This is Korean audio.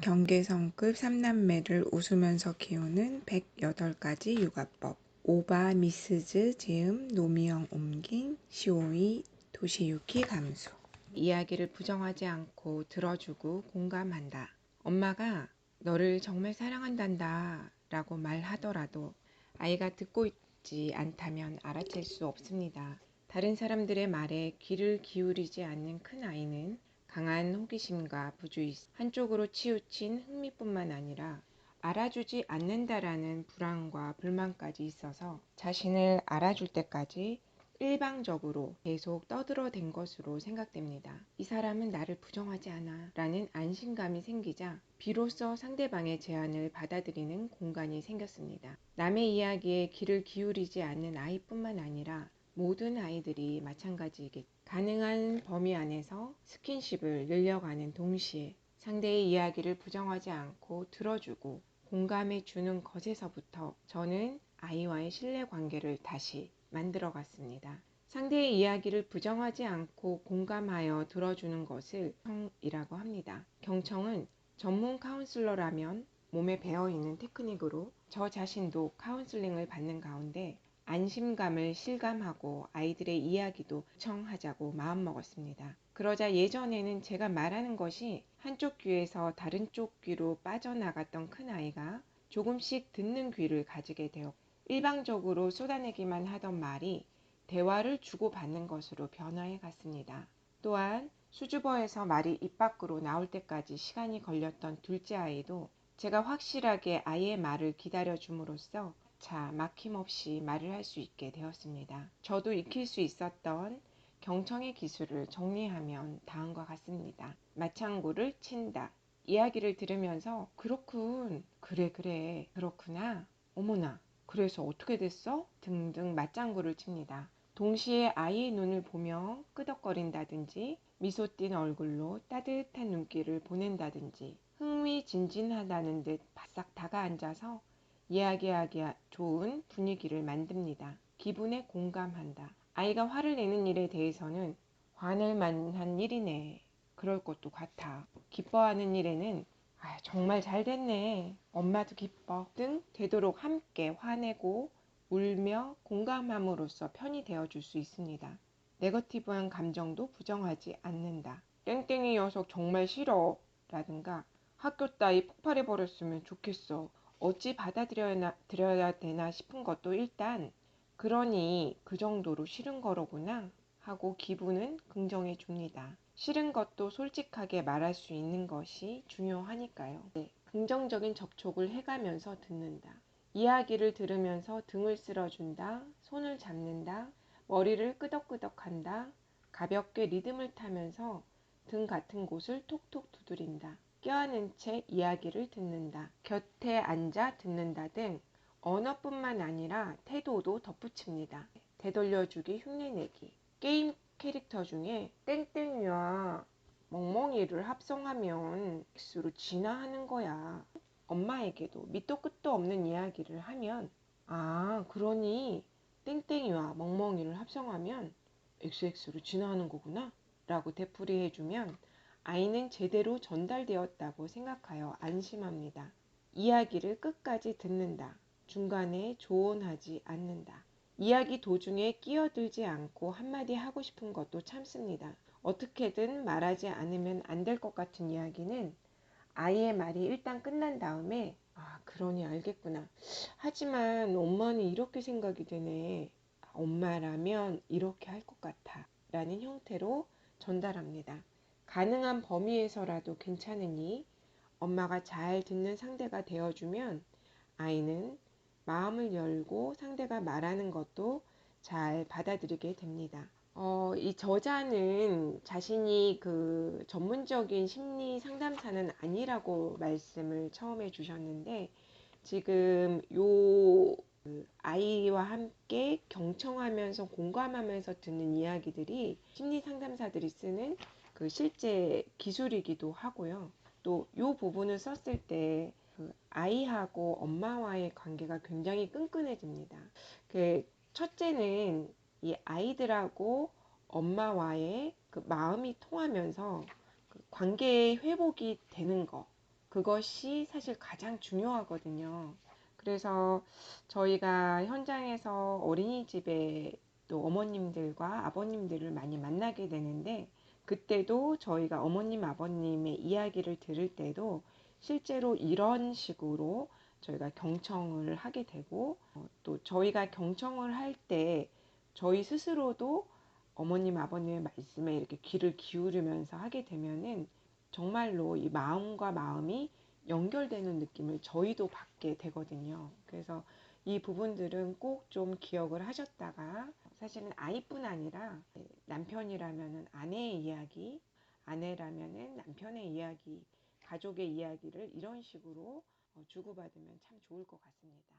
경계선급 3남매를 웃으면서 키우는 108가지 육아법. 오바 미스즈 제음 노미영 옮긴 시오이 도시유키 감수. 이야기를 부정하지 않고 들어주고 공감한다. 엄마가 너를 정말 사랑한단다 라고 말하더라도 아이가 듣고 있지 않다면 알아챌 수 없습니다. 다른 사람들의 말에 귀를 기울이지 않는 큰 아이는 강한 호기심과 부주의, 한쪽으로 치우친 흥미뿐만 아니라 알아주지 않는다라는 불안과 불만까지 있어서 자신을 알아줄 때까지 일방적으로 계속 떠들어댄 것으로 생각됩니다. 이 사람은 나를 부정하지 않아 라는 안심감이 생기자 비로소 상대방의 제안을 받아들이는 공간이 생겼습니다. 남의 이야기에 귀를 기울이지 않는 아이뿐만 아니라 모든 아이들이 마찬가지이겠죠. 가능한 범위 안에서 스킨십을 늘려가는 동시에 상대의 이야기를 부정하지 않고 들어주고 공감해 주는 것에서부터 저는 아이와의 신뢰관계를 다시 만들어 갔습니다. 상대의 이야기를 부정하지 않고 공감하여 들어주는 것을 경청이라고 합니다. 경청은 전문 카운슬러라면 몸에 배어있는 테크닉으로 저 자신도 카운슬링을 받는 가운데 안심감을 실감하고 아이들의 이야기도 청하자고 마음먹었습니다. 그러자 예전에는 제가 말하는 것이 한쪽 귀에서 다른 쪽 귀로 빠져나갔던 큰아이가 조금씩 듣는 귀를 가지게 되었고 일방적으로 쏟아내기만 하던 말이 대화를 주고받는 것으로 변화해 갔습니다. 또한 수줍어해서 말이 입 밖으로 나올 때까지 시간이 걸렸던 둘째 아이도 제가 확실하게 아이의 말을 기다려 줌으로써 막힘없이 말을 할 수 있게 되었습니다. 저도 익힐 수 있었던 경청의 기술을 정리하면 다음과 같습니다. 맞장구를 친다. 이야기를 들으면서 그렇군, 그래, 그렇구나, 어머나, 그래서 어떻게 됐어? 등등 맞장구를 칩니다. 동시에 아이의 눈을 보며 끄덕거린다든지 미소 띤 얼굴로 따뜻한 눈길을 보낸다든지 흥미진진하다는 듯 바싹 다가앉아서 이야기하기 좋은 분위기를 만듭니다. 기분에 공감한다. 아이가 화를 내는 일에 대해서는 화낼 만한 일이네, 그럴 것도 같아. 기뻐하는 일에는 정말 잘 됐네, 엄마도 기뻐 등 되도록 함께 화내고 울며 공감함으로써 편이 되어줄 수 있습니다. 네거티브한 감정도 부정하지 않는다. 땡땡이 녀석 정말 싫어 라든가 학교 따위 폭발해버렸으면 좋겠어, 어찌 받아들여야 되나 싶은 것도 일단 그러니 그 정도로 싫은 거로구나 하고 기분은 긍정해 줍니다. 싫은 것도 솔직하게 말할 수 있는 것이 중요하니까요. 긍정적인 접촉을 해가면서 듣는다. 이야기를 들으면서 등을 쓸어준다, 손을 잡는다, 머리를 끄덕끄덕한다, 가볍게 리듬을 타면서 등 같은 곳을 톡톡 두드린다. 껴안은 채 이야기를 듣는다. 곁에 앉아 듣는다 등 언어뿐만 아니라 태도도 덧붙입니다. 되돌려주기, 흉내내기. 게임 캐릭터 중에 땡땡이와 멍멍이를 합성하면 X로 진화하는 거야. 엄마에게도 밑도 끝도 없는 이야기를 하면 그러니 땡땡이와 멍멍이를 합성하면 XX로 진화하는 거구나 라고 되풀이해주면 아이는 제대로 전달되었다고 생각하여 안심합니다. 이야기를 끝까지 듣는다. 중간에 조언하지 않는다. 이야기 도중에 끼어들지 않고 한마디 하고 싶은 것도 참습니다. 어떻게든 말하지 않으면 안 될 것 같은 이야기는 아이의 말이 일단 끝난 다음에 그러니 알겠구나, 하지만 엄마는 이렇게 생각이 되네, 엄마라면 이렇게 할 것 같아 라는 형태로 전달합니다. 가능한 범위에서라도 괜찮으니 엄마가 잘 듣는 상대가 되어주면 아이는 마음을 열고 상대가 말하는 것도 잘 받아들이게 됩니다. 이 저자는 자신이 그 전문적인 심리 상담사는 아니라고 말씀을 처음에 주셨는데 지금 아이와 함께 경청하면서 공감하면서 듣는 이야기들이 심리 상담사들이 쓰는 그 실제 기술이기도 하고요. 또 이 부분을 썼을 때 그 아이하고 엄마와의 관계가 굉장히 끈끈해집니다. 첫째는 이 아이들하고 엄마와의 그 마음이 통하면서 그 관계의 회복이 되는 거, 그것이 사실 가장 중요하거든요. 그래서 저희가 현장에서 어린이집에 또 어머님들과 아버님들을 많이 만나게 되는데, 그때도 저희가 어머님 아버님의 이야기를 들을 때도 실제로 이런 식으로 저희가 경청을 하게 되고, 또 저희가 경청을 할 때 저희 스스로도 어머님 아버님의 말씀에 이렇게 귀를 기울이면서 하게 되면은 정말로 이 마음과 마음이 연결되는 느낌을 저희도 받게 되거든요. 그래서 이 부분들은 꼭 좀 기억을 하셨다가, 사실은 아이뿐 아니라 남편이라면은 아내의 이야기, 아내라면은 남편의 이야기, 가족의 이야기를 이런 식으로 주고받으면 참 좋을 것 같습니다.